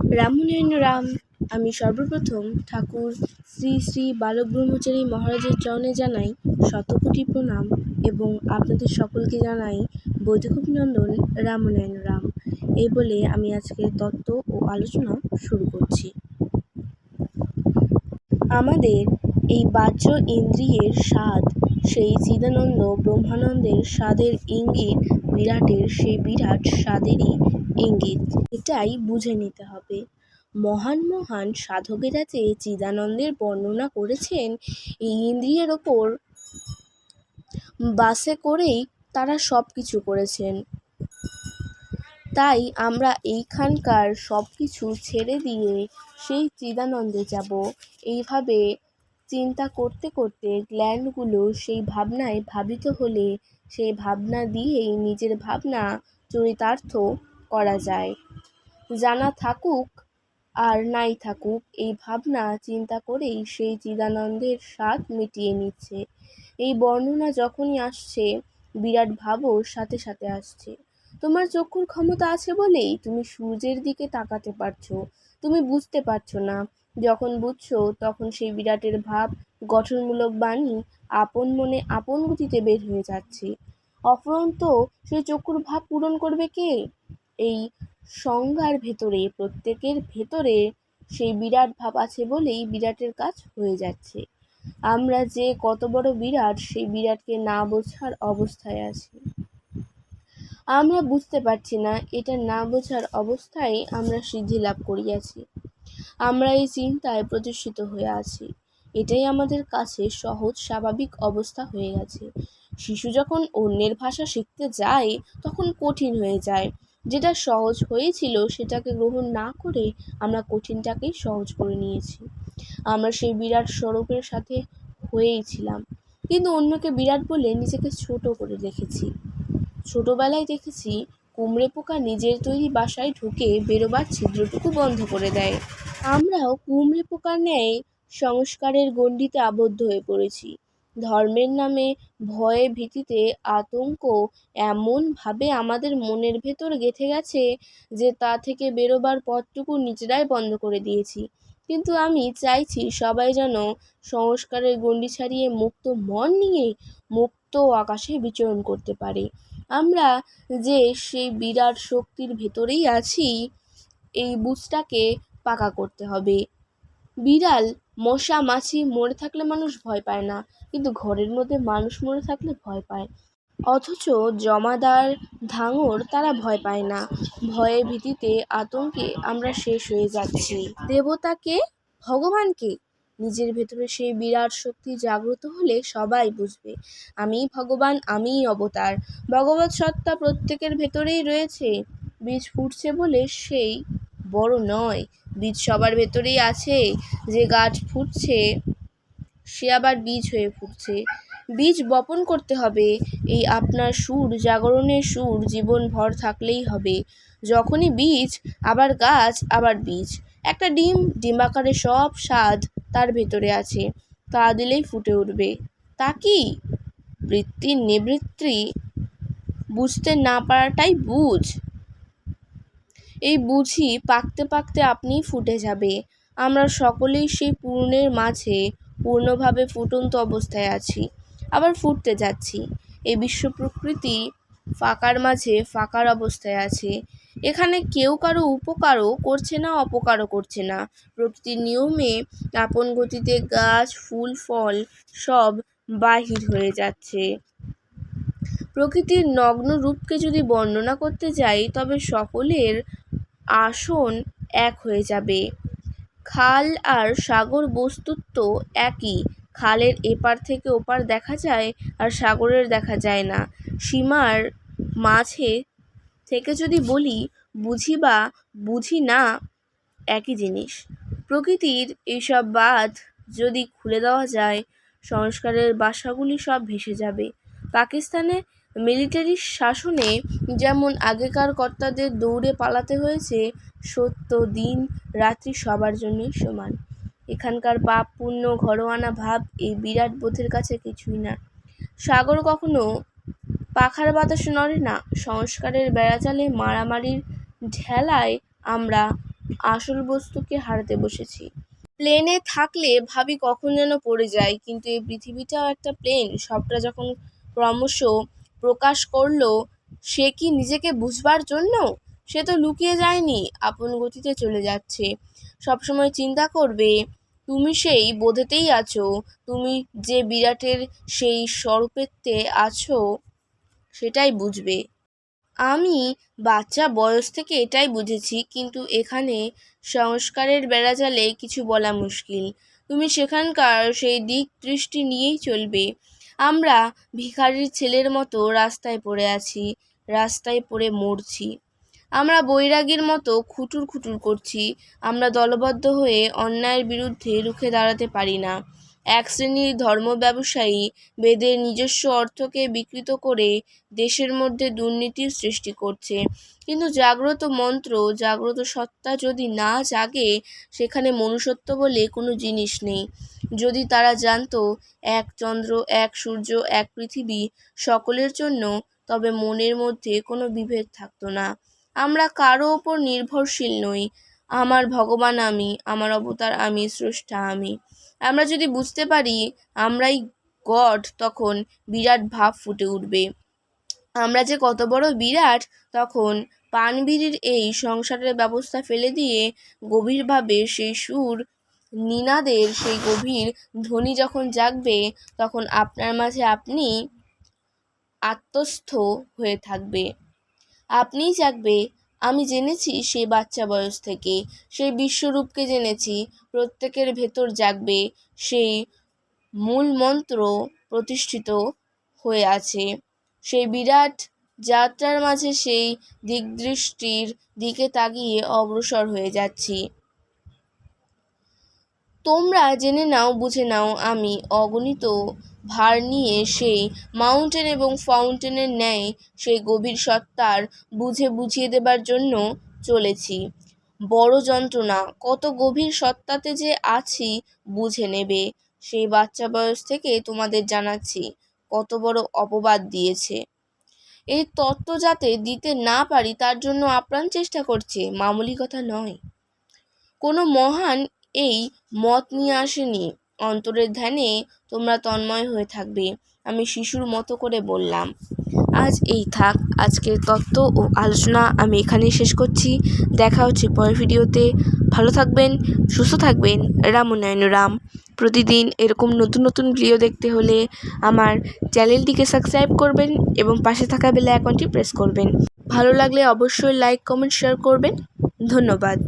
রামনারায়ণ রাম। আমি সর্বপ্রথম ঠাকুর শ্রী শ্রী বালক ব্রহ্মচারী মহারাজের চরণে জানাই শতকোটি প্রণাম এবং আপনাদের সকলকে জানাই বৈদিক অভিনন্দন। রামনারায়ণ রাম। এই বলে আমি আজকে তত্ত্ব ও আলোচনা শুরু করছি। আমাদের এই বাহ্য ইন্দ্রিয়ের স্বাদ সেই চিদানন্দ ব্রহ্মানন্দের স্বাদের ইঙ্গিত, বিরাটের সেই বিরাট স্বাদেরই ইঙ্গিত। এটাই বুঝে নিতে হবে। মহান মহান সাধকেরা যে চিদানন্দের বর্ণনা করেছেন, এই ইন্দ্রিয়ের ওপর বাসে করেই তারা সব কিছু করেছেন। তাই আমরা এইখানকার সব কিছু ছেড়ে দিয়ে সেই চিদানন্দে যাব। এইভাবে চিন্তা করতে করতে জ্ঞানগুলো সেই ভাবনায় ভাবিত হলে সেই ভাবনা দিয়েই নিজের ভাবনা চরিতার্থ করা যায়। জানা থাকুক আর নাই থাকুক, এই ভাবনা চিন্তা করেই সেই চিদানন্দের স্বাদ মিটিয়ে নিচ্ছে। এই বর্ণনা যখনই আসছে, বিরাট ভাবও সাথে সাথে আসছে। তোমার চক্ষুর ক্ষমতা আছে বলেই তুমি সূর্যের দিকে তাকাতে পারছো। তুমি বুঝতে পারছো না, যখন বুঝছো তখন সেই বিরাটের ভাব, গঠনমূলক বাণী আপন মনে আপন গতিতে বের হয়ে যাচ্ছে। অফুরন্ত সেই চক্ষুর ভাব পূরণ করবে কে? এই সংজ্ঞার ভেতরে, প্রত্যেকের ভেতরে সেই বিরাট ভাব আছে বলেই বিরাটের কাজ হয়ে যাচ্ছে। আমরা যে কত বড় বিরাট, সেই বিরাটকে না বোঝার অবস্থায় আছি। আমরা বুঝতে পারছি না, এটা না বোঝার অবস্থায় আমরা সিদ্ধি লাভ করিয়াছি। আমরা এই চিন্তায় প্রতিষ্ঠিত হয়ে আছি। এটাই আমাদের কাছে সহজ স্বাভাবিক অবস্থা হয়ে গেছে। শিশু যখন অন্যের ভাষা শিখতে যায় তখন কঠিন হয়ে যায়। যেটা সহজ হয়েছিল সেটাকে গ্রহণ না করে আমরা কঠিনটাকেই সহজ করে নিয়েছি। আমরা সেই বিরাট স্বরূপের সাথে হয়েই ছিলাম, কিন্তু অন্যকে বিরাট বলে নিজেকে ছোট করে রেখেছি। ছোটবেলায় দেখেছি কুমড়ে পোকা নিজের তৈরি বাসায় ঢুকে বেরোবার ছিদ্রটুকু বন্ধ করে দেয়। আমরাও কুমড়ে পোকার ন্যায় সংস্কারের গণ্ডিতে আবদ্ধ হয়ে পড়েছি। ধর্মের নামে ভয়ে ভীতিতে আতঙ্ক এমনভাবে আমাদের মনের ভেতর গেঁথে গেছে যে তা থেকে বেরোবার পথটুকু নিজেরাই বন্ধ করে দিয়েছি। কিন্তু আমি চাইছি সবাই যেন সংস্কারের গণ্ডি ছাড়িয়ে মুক্ত মন নিয়ে মুক্ত আকাশে বিচরণ করতে পারে। আমরা যে সেই বিরাট শক্তির ভেতরেই আছি, এই বুঝটাকে পাকা করতে হবে। বিড়াল, মশা, মাছি মরে থাকলে মানুষ ভয় পায় না, কিন্তু ঘরের মধ্যে মানুষ মরে থাকলে ভয় পায়। অথচ জমাদার, ধাঙর তারা ভয় পায় না। ভয়ে ভীতিতে আতঙ্কে আমরা শেষ হয়ে যাচ্ছি। দেবতাকে, ভগবানকে, নিজের ভেতরে সেই বিরাট শক্তি জাগ্রত হলে সবাই বুঝবে আমিই ভগবান, আমিই অবতার। ভগবৎ সত্তা প্রত্যেকের ভেতরেই রয়েছে। বীজ ফুটছে বলে সেই বড় নয়, বীজ সবার ভেতরেই আছে। যে গাছ ফুটছে সে আবার বীজ হয়ে ফুটছে। বীজ বপন করতে হবে। এই আপনার সুর, জাগরণের সুর জীবন ভর থাকলেই হবে। যখনই বীজ, আবার গাছ, আবার বীজ। একটা ডিম, ডিম্বাকারে সব স্বাদ তার ভেতরে আছে। তা দিলেই ফুটে উঠবে। তা কি? বৃত্তি নিবৃত্তি বুঝতে না পারাটাই বুঝ। এই বুঝি পাকতে পাকতে আপনিই ফুটে যাবে। আমরা সকলেই সেই পূর্ণের মাঝে পূর্ণভাবে ফুটন্ত অবস্থায় আছি, আবার ফুটতে যাচ্ছি। এই বিশ্ব প্রকৃতি ফাঁকার মাঝে ফাঁকার অবস্থায় আছে। এখানে কেউ কারো উপকারও করছে না, অপকারও করছে না। প্রকৃতির নিয়মে আপন গতিতে গাছ, ফুল, ফল সব বাহির হয়ে যাচ্ছে। প্রকৃতির নগ্ন রূপকে যদি বর্ণনা করতে যাই তবে সকলের আসন এক হয়ে যাবে। খাল আর সাগর বস্তুত একই। খালের এপার থেকে ওপার দেখা যায় আর সাগরের দেখা যায় না। সীমার মাঝে থেকে যদি বলি বুঝি বা বুঝি না, একই জিনিস। প্রকৃতির এইসব বাঁধ যদি খুলে দেওয়া যায়, সংস্কারের বাসাগুলি সব ভেসে যাবে। পাকিস্তানে মিলিটারি শাসনে যেমন আগেকার কর্তাদের দৌড়ে পালাতে হয়েছে, সত্য দিন রাত্রি সবার জন্যই সমান। এখানকার পাপ পুণ্য ঘরোয়ানা ভাব এই বিরাট বোধের কাছে কিছুই না। সাগর কখনো পাখার বাতাসে নড়ে না। সংস্কারের বেড়াজালে মারামারির ঢেলায় আমরা আসল বস্তুকে হারাতে বসেছি। প্লেনে থাকলে ভাবি কখন যেন পড়ে যায়, কিন্তু এই পৃথিবীটাও একটা প্লেন। সবটা যখন ক্রমশ প্রকাশ করলো, সে কি নিজেকে বুঝবার জন্য? সে তো লুকিয়ে যায়নি, আপন গতিতে চলে যাচ্ছে। সবসময় চিন্তা করবে তুমি সেই বোধেতেই আছো, তুমি যে বিরাটের সেই স্বরূপেতে আছো, সেটাই বুঝবে। আমি বাচ্চা বয়স থেকে এটাই বুঝেছি, কিন্তু এখানে সংস্কারের বেড়াজালে কিছু বলা মুশকিল। তুমি সেখানকার সেই দিক দৃষ্টি নিয়েই চলবে। আমরা ভিখারির ছেলের মতো রাস্তায় পড়ে আছি, রাস্তায় পড়ে মরছি। আমরা বৈরাগীর মতো খুটুর খুটুর করছি। আমরা দলবদ্ধ হয়ে অন্যায়ের বিরুদ্ধে রুখে দাঁড়াতে পারি না। এক শ্রেণীর ধর্ম ব্যবসায়ী বেদের নিজস্ব অর্থকে বিকৃত করে দেশের মধ্যে দুর্নীতির সৃষ্টি করছে। কিন্তু জাগ্রত মন্ত্র, জাগ্রত সত্তা যদি না জাগে, সেখানে মনুষ্যত্ব বলে কোনো জিনিস নেই। যদি তারা জানতো এক চন্দ্র, এক সূর্য, এক পৃথিবী সকলের জন্য, তবে মনের মধ্যে কোনো বিভেদ থাকতো না। আমরা কারো ওপর নির্ভরশীল নই। আমার ভগবান আমি, আমার অবতার আমি, স্রষ্টা আমি। আমরা যদি বুঝতে পারি আমরাই গড, তখন বিরাট ভাব ফুটে উঠবে। আমরা যে কত বড় বিরাট, তখন পানবিড়ির এই সংসারের ব্যবস্থা ফেলে দিয়ে গভীরভাবে সেই সুর নিনাদের সেই গভীর ধ্বনি যখন জাগবে, তখন আপনার মাঝে আপনি আত্মস্থ হয়ে থাকবে। আপনিই জাগবে। আমি জেনেছি সেই বাচ্চা বয়স থেকে, সেই বিশ্বরূপকে জেনেছি। প্রত্যেকের ভেতর জাগবে সেই মূল মন্ত্র প্রতিষ্ঠিত হয়ে আছে। সেই বিরাট যাত্রার মাঝে সেই দিকদৃষ্টির দিকে তাকিয়ে অগ্রসর হয়ে যাচ্ছি। তোমরা জেনে নাও, বুঝে নাও, আমি অগণিত ভার নিয়ে সেই মাউন্টেন এবং ফাউন্টেনের ন্যায় সেই গভীর সত্তার বুঝিয়ে দেবার জন্য চলেছি। বড় যন্ত্রণা, কত গভীর সত্তাতে যে আছি বুঝে নেবে। সেই বাচ্চা বয়স থেকে তোমাদের জানাচ্ছি কত বড় অপবাদ দিয়েছে। এই তত্ত্ব যাতে দিতে না পারি তার জন্য আপ্রাণ চেষ্টা করছে, মামুলি কথা নয়। কোনো মহান এই মত নিয়ে আসেনি। অন্তরের ধ্যানে তোমরা তন্ময় হয়ে থাকবে। আমি শিশুর মতো করে বললাম। আজ এই থাক, আজকের তত্ত্ব ও আলোচনা আমি এখানেই শেষ করছি। দেখা হচ্ছে পরের ভিডিওতে। ভালো থাকবেন, সুস্থ থাকবেন। রামনারায়ণ রাম। প্রতিদিন এরকম নতুন নতুন ভিডিও দেখতে হলে আমার চ্যানেলটিকে সাবস্ক্রাইব করবেন এবং পাশে থাকা বেল আইকনটি প্রেস করবেন। ভালো লাগলে অবশ্যই লাইক, কমেন্ট, শেয়ার করবেন। ধন্যবাদ।